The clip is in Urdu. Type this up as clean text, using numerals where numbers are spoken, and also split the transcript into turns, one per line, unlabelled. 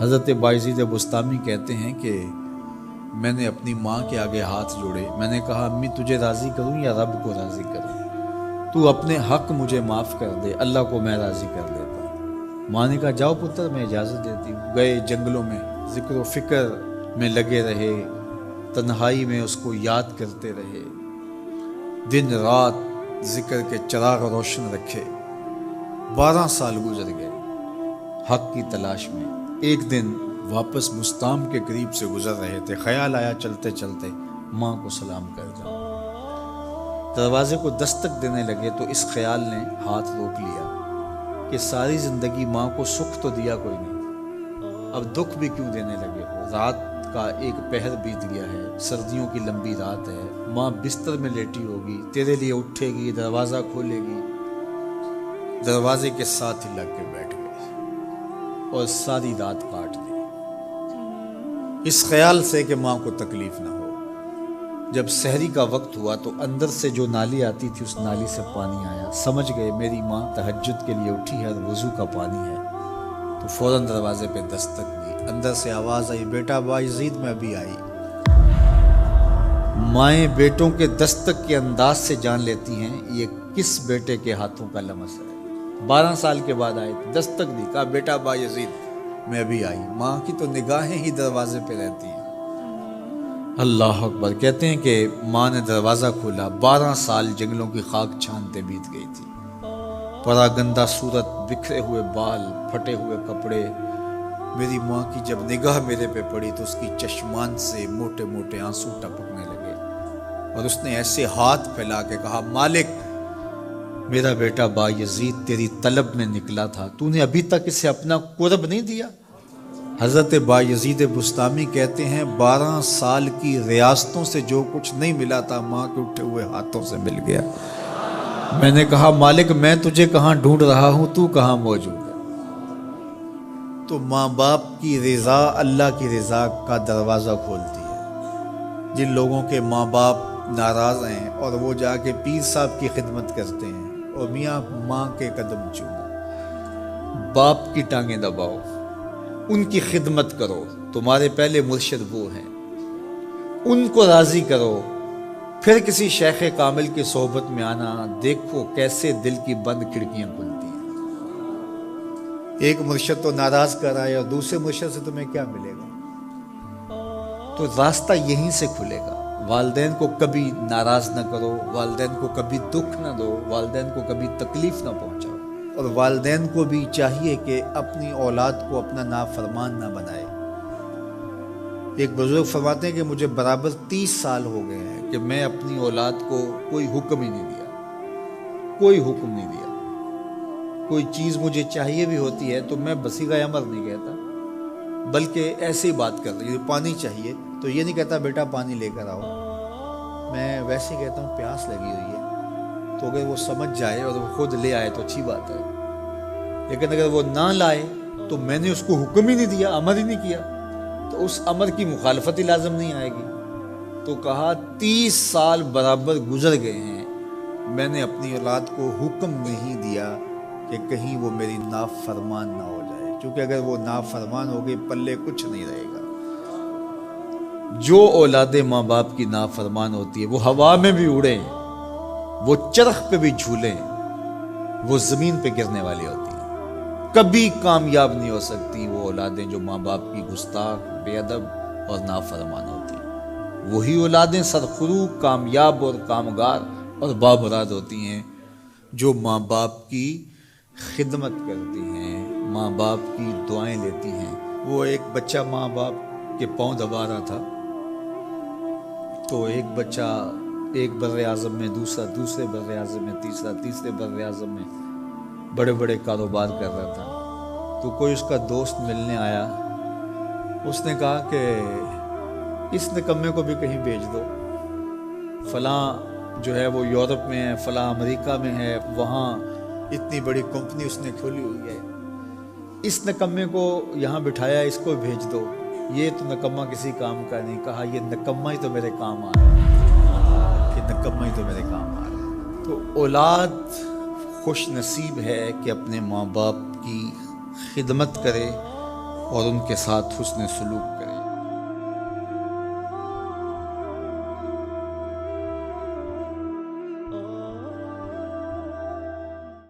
حضرت بایزید بستامی کہتے ہیں کہ میں نے اپنی ماں کے آگے ہاتھ جوڑے، میں نے کہا امی تجھے راضی کروں یا رب کو راضی کروں؟ تو اپنے حق مجھے معاف کر دے، اللہ کو میں راضی کر لیتا ہوں۔ ماں نے کہا جاؤ پتر میں اجازت دیتی ہوں۔ گئے جنگلوں میں ذکر و فکر میں لگے رہے، تنہائی میں اس کو یاد کرتے رہے، دن رات ذکر کے چراغ روشن رکھے۔ 12 سال گزر گئے حق کی تلاش میں۔ ایک دن واپس بستام کے قریب سے گزر رہے تھے، خیال آیا چلتے چلتے ماں کو سلام کر جاؤں۔ دروازے کو دستک دینے لگے تو اس خیال نے ہاتھ روک لیا کہ ساری زندگی ماں کو سکھ تو دیا کوئی نہیں، اب دکھ بھی کیوں دینے لگے ہو؟ رات کا ایک پہر بیت گیا ہے، سردیوں کی لمبی رات ہے، ماں بستر میں لیٹی ہوگی، تیرے لیے اٹھے گی، دروازہ کھولے گی۔ دروازے کے ساتھ ہی لگ کے بیٹھ گئے اور ساری رات کاٹ دی، اس خیال سے کہ ماں کو تکلیف نہ ہو۔ جب سحری کا وقت ہوا تو اندر سے جو نالی آتی تھی اس نالی سے پانی آیا، سمجھ گئے میری ماں تہجد کے لیے اٹھی ہے اور وضو کا پانی ہے، تو فوراً دروازے پہ دستک دی۔ اندر سے آواز آئی بیٹا بایزید میں ابھی آئی۔ مائیں بیٹوں کے دستک کے انداز سے جان لیتی ہیں یہ کس بیٹے کے ہاتھوں کا لمس ہے۔ 12 سال کے بعد آئے، دستک دی، کہا بیٹا بایزید میں ابھی آئی۔ ماں کی تو نگاہیں ہی دروازے پہ رہتی ہیں۔ اللہ اکبر۔ کہتے ہیں کہ ماں نے دروازہ کھولا، 12 سال جنگلوں کی خاک چھانتے بیت گئی تھی، پراگندہ صورت، بکھرے ہوئے بال، پھٹے ہوئے کپڑے۔ میری ماں کی جب نگاہ میرے پہ پڑی تو اس کی چشمان سے موٹے موٹے آنسو ٹپکنے لگے اور اس نے ایسے ہاتھ پھیلا کے کہا مالک میرا بیٹا بایزید تیری طلب میں نکلا تھا، تو نے ابھی تک اسے اپنا قرب نہیں دیا۔ حضرت بایزید بستامی کہتے ہیں 12 سال کی ریاستوں سے جو کچھ نہیں ملا تھا ماں کے اٹھے ہوئے ہاتھوں سے مل گیا۔ میں نے کہا مالک میں تجھے کہاں ڈھونڈ رہا ہوں، تو کہاں موجود ہے؟ تو ماں باپ کی رضا اللہ کی رضا کا دروازہ کھولتی ہے۔ جن لوگوں کے ماں باپ ناراض ہیں اور وہ جا کے پیر صاحب کی خدمت کرتے ہیں اور میاں ماں کے قدم چومو، باپ کی ٹانگیں دباؤ، ان کی خدمت کرو، تمہارے پہلے مرشد وہ ہیں، ان کو راضی کرو، پھر کسی شیخ کامل کی صحبت میں آنا، دیکھو کیسے دل کی بند کھڑکیاں کھلتی ہیں۔ ایک مرشد تو ناراض کر رہا ہے اور دوسرے مرشد سے تمہیں کیا ملے گا؟ تو راستہ یہیں سے کھلے گا۔ والدین کو کبھی ناراض نہ کرو، والدین کو کبھی دکھ نہ دو، والدین کو کبھی تکلیف نہ پہنچاؤ، اور والدین کو بھی چاہیے کہ اپنی اولاد کو اپنا نافرمان نہ بنائے۔ ایک بزرگ فرماتے ہیں کہ مجھے برابر 30 سال ہو گئے ہیں کہ میں اپنی اولاد کو کوئی حکم ہی نہیں دیا، کوئی حکم نہیں دیا۔ کوئی چیز مجھے چاہیے بھی ہوتی ہے تو میں بصیغہ امر نہیں کہتا، بلکہ ایسے ہی بات کر رہی ہوں۔ پانی چاہیے تو یہ نہیں کہتا بیٹا پانی لے کر آؤ، میں ویسے کہتا ہوں پیاس لگی ہوئی ہے، تو اگر وہ سمجھ جائے اور وہ خود لے آئے تو اچھی بات ہے، لیکن اگر وہ نہ لائے تو میں نے اس کو حکم ہی نہیں دیا، امر ہی نہیں کیا، تو اس امر کی مخالفت ہی لازم نہیں آئے گی۔ تو کہا 30 سال برابر گزر گئے ہیں، میں نے اپنی اولاد کو حکم نہیں دیا کہ کہیں وہ میری نافرمان نہ ہو جائے، کیونکہ اگر وہ نافرمان ہو گئی پلے کچھ نہیں رہے گا۔ جو اولاد ماں باپ کی نافرمان ہوتی ہے وہ ہوا میں بھی اڑیں، وہ چرخ پہ بھی جھولیں، وہ زمین پہ گرنے والی ہوتی ہیں، کبھی کامیاب نہیں ہو سکتی وہ اولادیں جو ماں باپ کی گستاخ، بے ادب اور نافرمان ہوتی ہیں۔ وہی اولادیں سرخرو، کامیاب اور کامگار اور بامراد ہوتی ہیں جو ماں باپ کی خدمت کرتی ہیں، ماں باپ کی دعائیں لیتی ہیں۔ وہ ایک بچہ ماں باپ کے پاؤں دبا رہا تھا، تو ایک بچہ ایک بر اعظم میں، دوسرے بر اعظم میں، تیسرے بر اعظم میں بڑے بڑے کاروبار کر رہا تھا۔ تو کوئی اس کا دوست ملنے آیا، اس نے کہا کہ اس نکمے کو بھی کہیں بھیج دو، فلاں جو ہے وہ یورپ میں ہے، فلاں امریکہ میں ہے، وہاں اتنی بڑی کمپنی اس نے کھولی ہوئی ہے، اس نکمے کو یہاں بٹھایا، اس کو بھیج دو، یہ تو نکمہ کسی کام کا نہیں۔ کہا یہ نکمہ ہی تو میرے کام آ رہا ہے، یہ نکمہ ہی تو میرے کام آ رہا ہے۔ تو اولاد خوش نصیب ہے کہ اپنے ماں باپ کی خدمت کرے، اور ان کے ساتھ حسن سلوک کریں۔